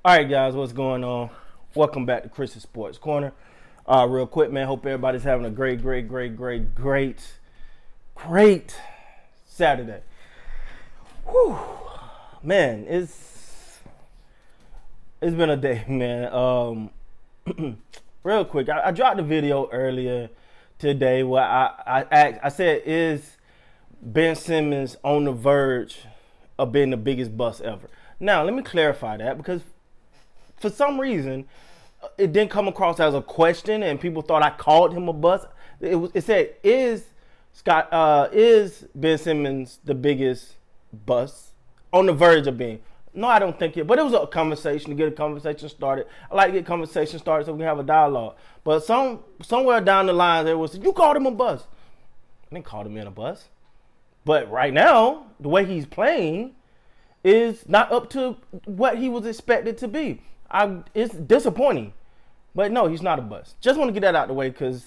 All right, guys, what's going on? Welcome back to Chris's Sports Corner. Real quick, man, hope everybody's having a great Saturday. Whew. Man, it's been a day, man. Real quick, I dropped a video earlier today where I said, is Ben Simmons on the verge of being the biggest bust ever? Now, let me clarify that, because for some reason, it didn't come across as a question, and people thought I called him a bust. It said, is Ben Simmons the biggest bust, on the verge of being? No, I don't think it. But it was a conversation, to get a conversation started. I like to get conversation started so we can have a dialogue. But somewhere down the line, there was, you called him a bust. I didn't call him a bust. But right now, the way he's playing is not up to what he was expected to be. It's disappointing. But no, he's not a bust. Just want to get that out the way, because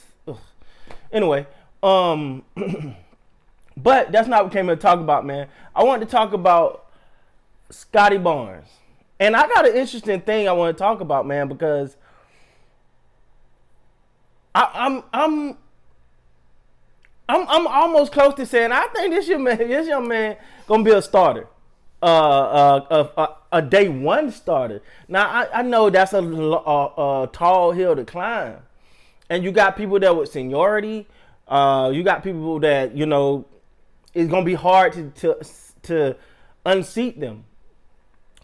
anyway, but that's not what we came here to talk about, man. I wanted to talk about Scottie Barnes. And I got an interesting thing I want to talk about, man, because I'm almost close to saying I think this young man gonna be a starter. A day one starter. Now I know that's a tall hill to climb, and you got people there with seniority. You got people that it's gonna be hard to unseat them.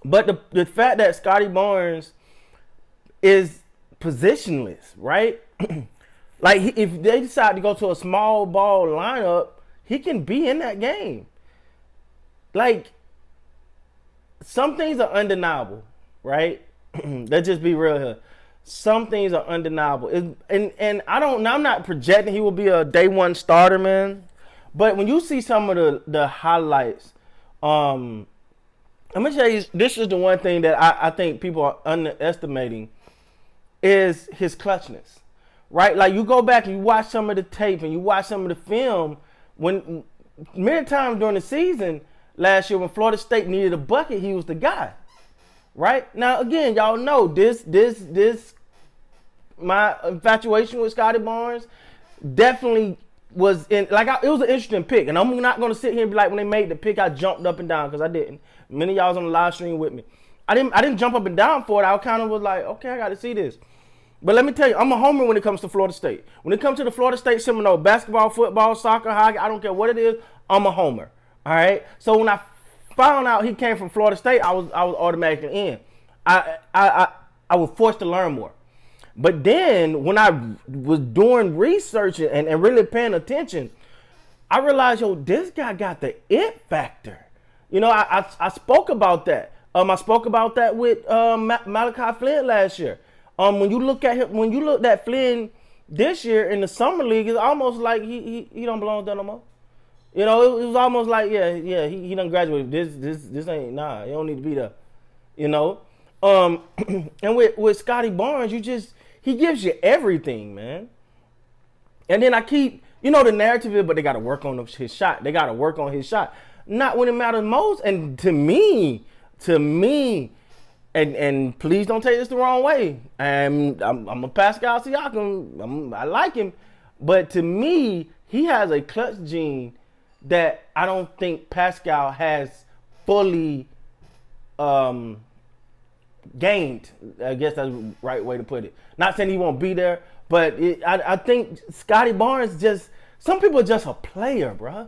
But the fact that Scottie Barnes is positionless, right? Like, if they decide to go to a small ball lineup, he can be in that game. Like, some things are undeniable, right? Let's just be real here. Some things are undeniable. And I'm not projecting he will be a day one starter, man. But when you see some of the highlights, I'm going to tell you, this is the one thing that I think people are underestimating, is his clutchness, right? Like, you go back and you watch some of the tape and you watch some of the film, when many times during the season last year when Florida State needed a bucket, he was the guy, right? Now, again, y'all know this my infatuation with Scottie Barnes definitely was it was an interesting pick, and I'm not going to sit here and be like, when they made the pick, I jumped up and down, because I didn't. Many of y'all was on the live stream with me. I didn't jump up and down for it. I kind of was like, okay, I got to see this. But let me tell you, I'm a homer when it comes to Florida State. When it comes to the Florida State Seminole, basketball, football, soccer, hockey, I don't care what it is, I'm a homer. All right. So when I found out he came from Florida State, I was automatically in. I was forced to learn more. But then when I was doing research and really paying attention, I realized, this guy got the it factor. I spoke about that. I spoke about that with Malachi Flynn last year. When you look at him, when you look at Flynn this year in the summer league, it's almost like he don't belong there no more. It was almost like, he done graduated. This ain't, he don't need to be there. And with Scottie Barnes, he gives you everything, man. And then I keep, the narrative is, but they got to work on his shot. They got to work on his shot. Not when it matters most. And to me, and please don't take this the wrong way. I'm a Pascal Siakam. I like him. But to me, he has a clutch gene that I don't think Pascal has fully gained. I guess that's the right way to put it. Not saying he won't be there, but I think Scottie Barnes some people are just a player, bruh.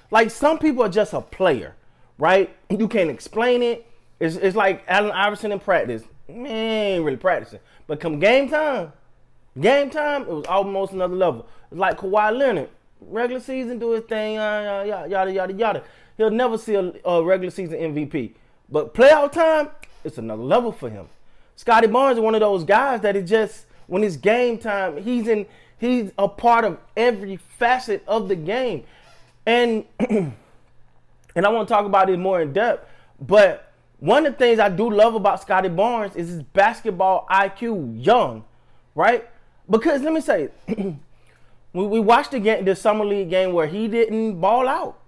Like, some people are just a player, right? You can't explain it. It's like Allen Iverson in practice. Man, ain't really practicing. But come game time, it was almost another level. It's like Kawhi Leonard. Regular season, do his thing, yada, yada, yada. He'll never see a regular season MVP. But playoff time, it's another level for him. Scottie Barnes is one of those guys that when it's game time, he's a part of every facet of the game. And I want to talk about it more in depth, but one of the things I do love about Scottie Barnes is his basketball IQ young, right? Because let me say, we watched the summer league game where he didn't ball out.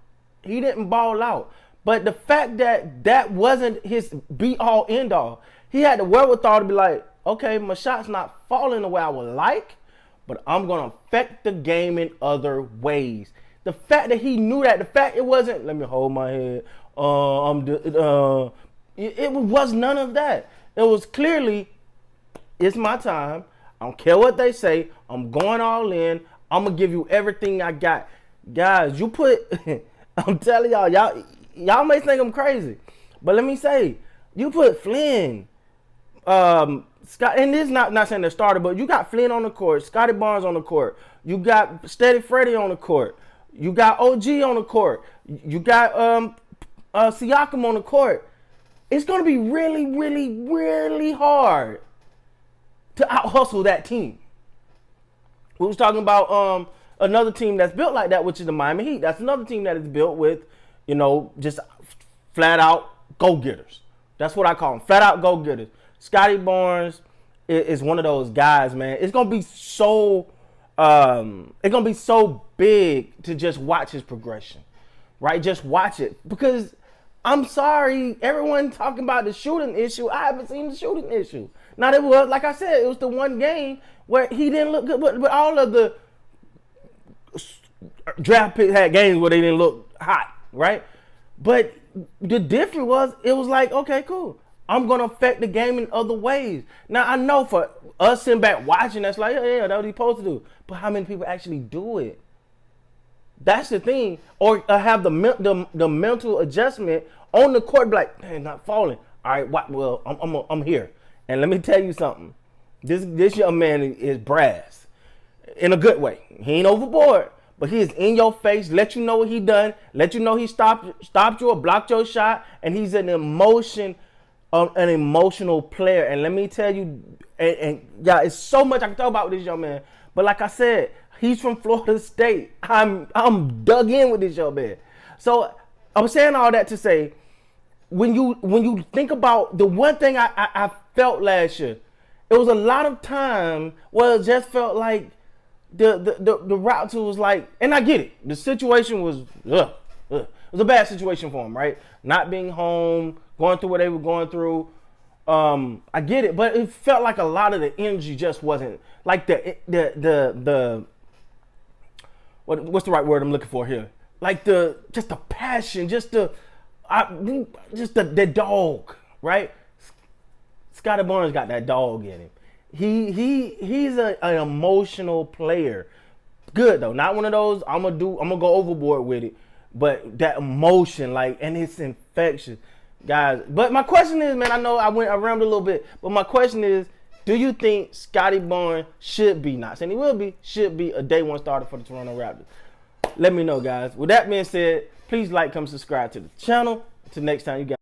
But the fact that wasn't his be-all, end-all, He had the wherewithal to be like, okay, my shot's not falling the way I would like, but I'm going to affect the game in other ways. The fact that he knew that, the fact it wasn't, let me hold my head, it was none of that. It was clearly, it's my time. I don't care what they say. I'm going all in. I'm going to give you everything I got. Guys, you put, I'm telling y'all may think I'm crazy, but let me say, you put Flynn, Scott, and this is not saying the starter, but you got Flynn on the court, Scottie Barnes on the court, you got Steady Freddie on the court, you got OG on the court, you got Siakam on the court. It's going to be really, really, really hard to out-hustle that team. We was talking about another team that's built like that, which is the Miami Heat. That's another team that is built with, just flat-out go-getters. That's what I call them, flat-out go-getters. Scottie Barnes is one of those guys, man. It's gonna be so big to just watch his progression, right? Just watch it, because I'm sorry, everyone talking about the shooting issue. I haven't seen the shooting issue. Now, it was, like I said, it was the one game where he didn't look good, but all of the draft pick had games where they didn't look hot, right? But the difference was, it was like, okay, cool. I'm going to affect the game in other ways. Now, I know for us sitting back watching, that's like, yeah, that's what he's supposed to do. But how many people actually do it? That's the thing. Or have the mental adjustment on the court, be like, man, not falling. All right, well, I'm here. And let me tell you something. This young man is brass in a good way. He ain't overboard, but he is in your face, let you know what he done, let you know he stopped you or blocked your shot, and he's an emotional player. And let me tell you, and yeah, it's so much I can talk about with this young man. But like I said, he's from Florida State. I'm dug in with this young man. So I'm saying all that to say, when you think about the one thing I felt last year, it was a lot of time where it just felt like the Raptors was like, and I get it, the situation was it was a bad situation for him, right? Not being home, going through what they were going through. I get it, but it felt like a lot of the energy just wasn't like the what's the right word I'm looking for here? Like the passion, the dog, right? Scottie Barnes got that dog in him. He's an emotional player. Good though, not one of those I'm gonna go overboard with it, but that emotion, like, and it's infectious, guys. But my question is, man, I know I rambled a little bit, but my question is, do you think Scottie Barnes should be, not saying he will be, should be a day one starter for the Toronto Raptors? Let me know, guys. With that being said, please like, comment, subscribe to the channel. Until next time, you guys.